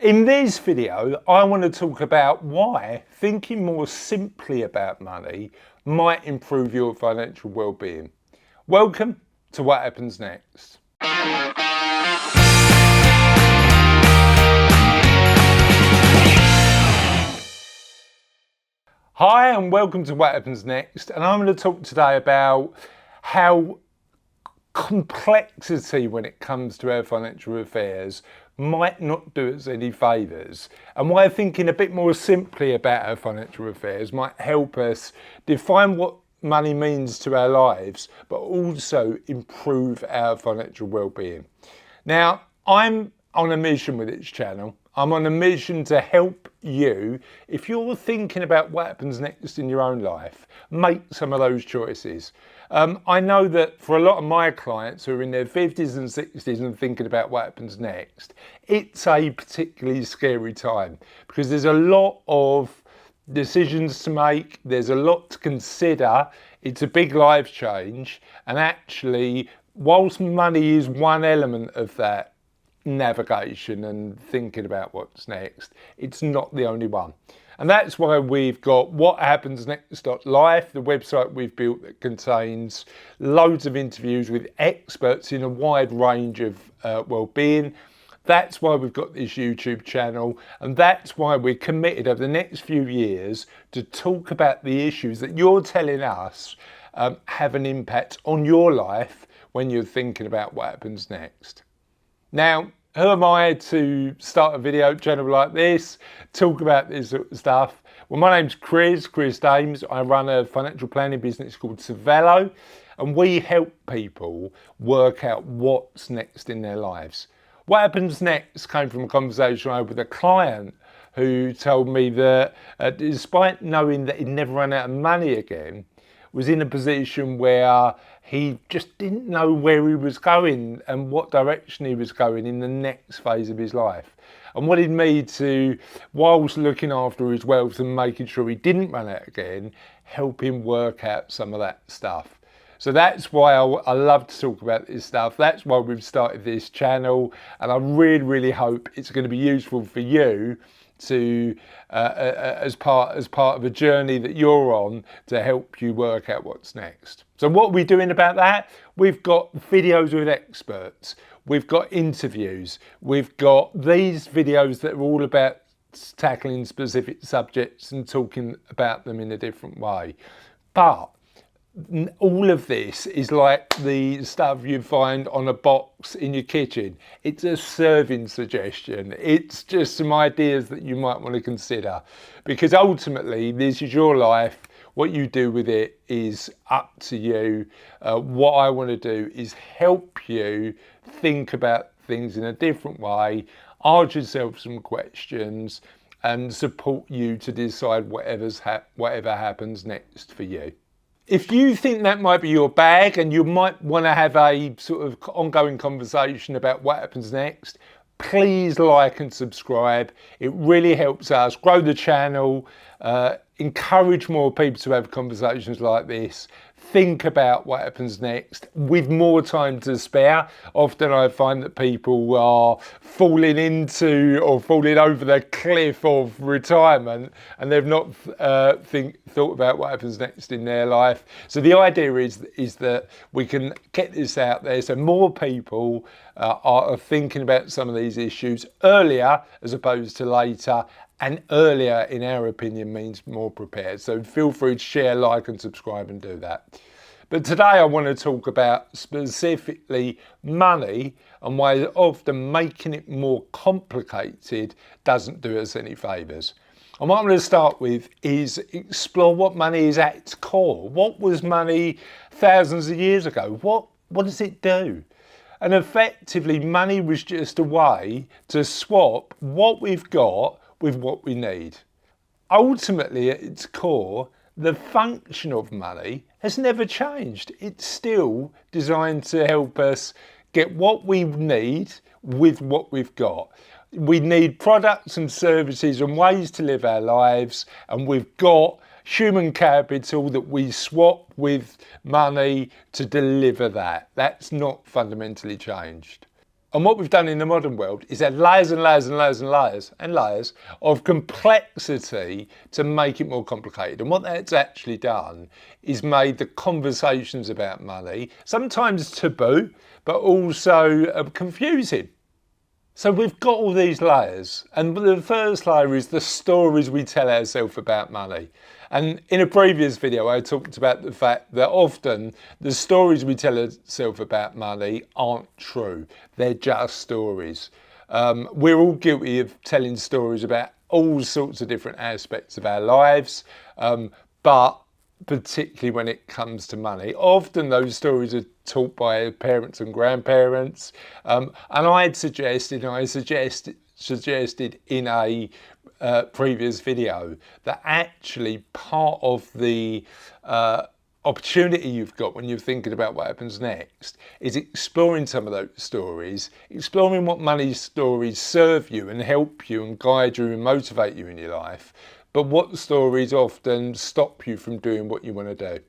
In this video, I want to talk about why thinking more simply about money might improve your financial well-being. Welcome to What Happens Next. Hi and welcome to What Happens Next, and I'm going to talk today about how complexity when it comes to our financial affairs might not do us any favours, and why thinking a bit more simply about our financial affairs might help us define what money means to our lives, but also improve our financial well-being. Now, I'm on a mission with this channel. I'm on a mission to help you, if you're thinking about what happens next in your own life, make some of those choices. I know that for a lot of my clients who are in their 50s and 60s and thinking about what happens next, it's a particularly scary time because there's a lot of decisions to make, there's a lot to consider, it's a big life change, and actually, whilst money is one element of that navigation and thinking about what's next, it's not the only one. And that's why we've got What Happens Next.life, the website we've built that contains loads of interviews with experts in a wide range of well-being. That's why we've got this YouTube channel, and that's why we're committed over the next few years to talk about the issues that you're telling us have an impact on your life when you're thinking about what happens next. Now, who am I to start a video channel like this, talk about this sort of stuff? Well, my name's Chris Daems. I run a financial planning business called Savello, and we help people work out what's next in their lives. What happens next came from a conversation I had with a client who told me that despite knowing that he'd never run out of money again, was in a position where he just didn't know where he was going and what direction he was going in the next phase of his life, and wanted me to, whilst looking after his wealth and making sure he didn't run out again, help him work out some of that stuff. So that's why I love to talk about this stuff. That's why we've started this channel, and I really hope it's going to be useful for you to as part of a journey that you're on to help you work out what's next. So what are we doing about that? We've got videos with experts, we've got interviews, we've got these videos that are all about tackling specific subjects and talking about them in a different way. But all of this is like the stuff you find on a box in your kitchen. It's a serving suggestion. It's just some ideas that you might want to consider, because ultimately this is your life. What you do with it is up to you. What I want to do is help you think about things in a different way, ask yourself some questions, and support you to decide whatever happens next for you. If you think that might be your bag and you might want to have a sort of ongoing conversation about what happens next, please like and subscribe. It really helps us grow the channel, encourage more people to have conversations like this, think about what happens next with more time to spare. Often I find that people are falling into or falling over the cliff of retirement and they've not thought about what happens next in their life. So the idea is that we can get this out there so more people are thinking about some of these issues earlier as opposed to later, and earlier in our opinion means more prepared. So feel free to share, like and subscribe and do that. But today I want to talk about specifically money and why often making it more complicated doesn't do us any favours. And what I'm going to start with is explore what money is at its core. What was money thousands of years ago? What does it do? And effectively money was just a way to swap what we've got with what we need. Ultimately, at its core, the function of money has never changed. It's still designed to help us get what we need with what we've got. We need products and services and ways to live our lives, and we've got human capital that we swap with money to deliver that. That's not fundamentally changed. And what we've done in the modern world is add layers and layers and layers and layers and layers of complexity to make it more complicated. And what that's actually done is made the conversations about money sometimes taboo, but also confusing. So we've got all these layers, and the first layer is the stories we tell ourselves about money. And in a previous video, I talked about the fact that often the stories we tell ourselves about money aren't true. They're just stories. We're all guilty of telling stories about all sorts of different aspects of our lives, but particularly when it comes to money. Often those stories are taught by parents and grandparents. And I suggested in a previous video that actually part of the opportunity you've got when you're thinking about what happens next is exploring some of those stories, exploring what money stories serve you and help you and guide you and motivate you in your life, but what stories often stop you from doing what you want to do.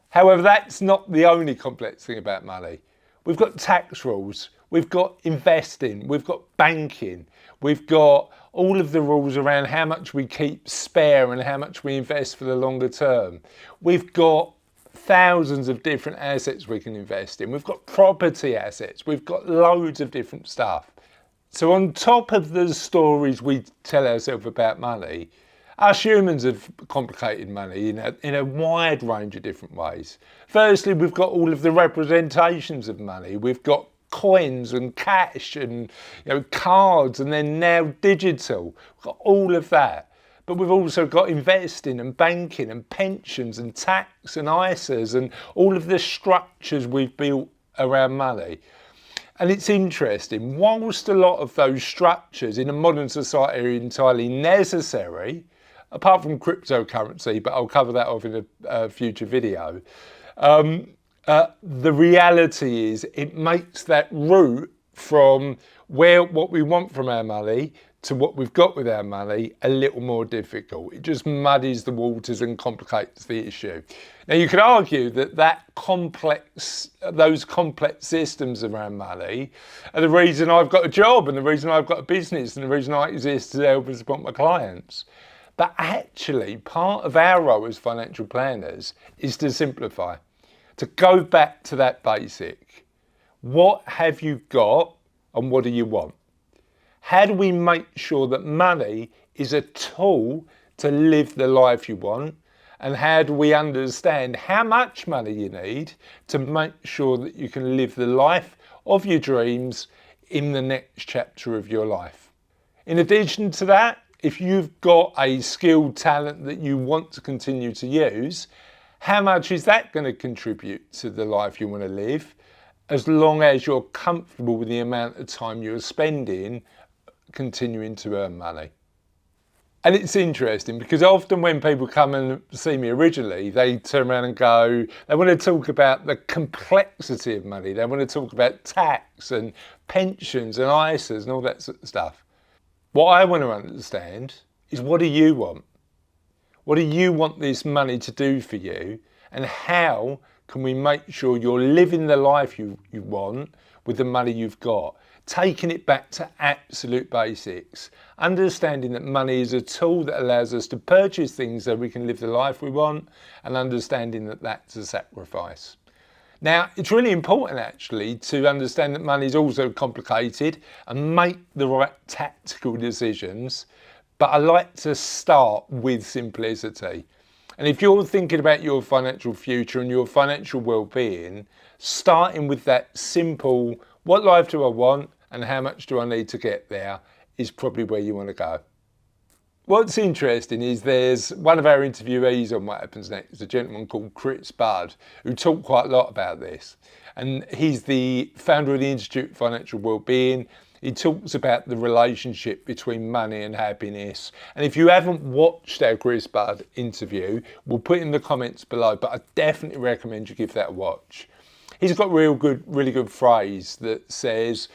However, that's not the only complex thing about money. We've got tax rules, we've got investing, we've got banking, we've got all of the rules around how much we keep spare and how much we invest for the longer term. We've got thousands of different assets we can invest in. We've got property assets, we've got loads of different stuff. So on top of the stories we tell ourselves about money, us humans have complicated money in a wide range of different ways. Firstly, we've got all of the representations of money. We've got coins and cash and cards, and then now digital. We've got all of that. But we've also got investing and banking and pensions and tax and ISAs and all of the structures we've built around money. And it's interesting, whilst a lot of those structures in a modern society are entirely necessary, apart from cryptocurrency, but I'll cover that off in a future video, the reality is it makes that route from what we want from our money to what we've got with our money a little more difficult. It just muddies the waters and complicates the issue. Now you could argue that those complex systems around money are the reason I've got a job and the reason I've got a business and the reason I exist to help and support my clients. But actually, part of our role as financial planners is to simplify, to go back to that basic. What have you got and what do you want? How do we make sure that money is a tool to live the life you want? And how do we understand how much money you need to make sure that you can live the life of your dreams in the next chapter of your life? In addition to that, if you've got a skilled talent that you want to continue to use, how much is that going to contribute to the life you want to live, as long as you're comfortable with the amount of time you're spending continuing to earn money? And it's interesting because often when people come and see me originally, they turn around and go, they want to talk about the complexity of money. They want to talk about tax and pensions and ISAs and all that sort of stuff. What I want to understand is, what do you want? What do you want this money to do for you? And how can we make sure you're living the life you want with the money you've got? Taking it back to absolute basics. Understanding that money is a tool that allows us to purchase things so we can live the life we want, and understanding that that's a sacrifice. Now, it's really important actually to understand that money is also complicated and make the right tactical decisions, but I like to start with simplicity. And if you're thinking about your financial future and your financial well-being, starting with that simple, what life do I want and how much do I need to get there, is probably where you want to go. What's interesting is there's one of our interviewees on What Happens Next, a gentleman called Chris Budd, who talked quite a lot about this. And he's the founder of the Institute of Financial Wellbeing. He talks about the relationship between money and happiness. And if you haven't watched our Chris Budd interview, we'll put it in the comments below, but I definitely recommend you give that a watch. He's got really good phrase that says,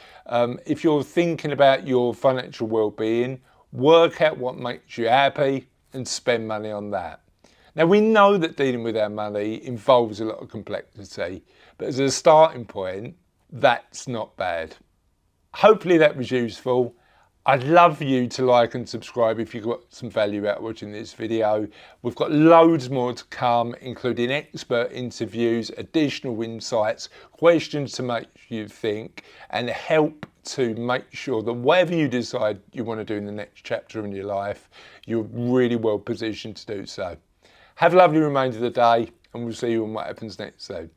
if you're thinking about your financial well-being, work out what makes you happy and spend money on that. Now, we know that dealing with our money involves a lot of complexity, but as a starting point, that's not bad. Hopefully that was useful. I'd love you to like and subscribe if you got some value out of watching this video. We've got loads more to come, including expert interviews, additional insights, questions to make you think, and help to make sure that whatever you decide you want to do in the next chapter in your life, you're really well positioned to do so. Have a lovely remainder of the day, and we'll see you on what happens next soon.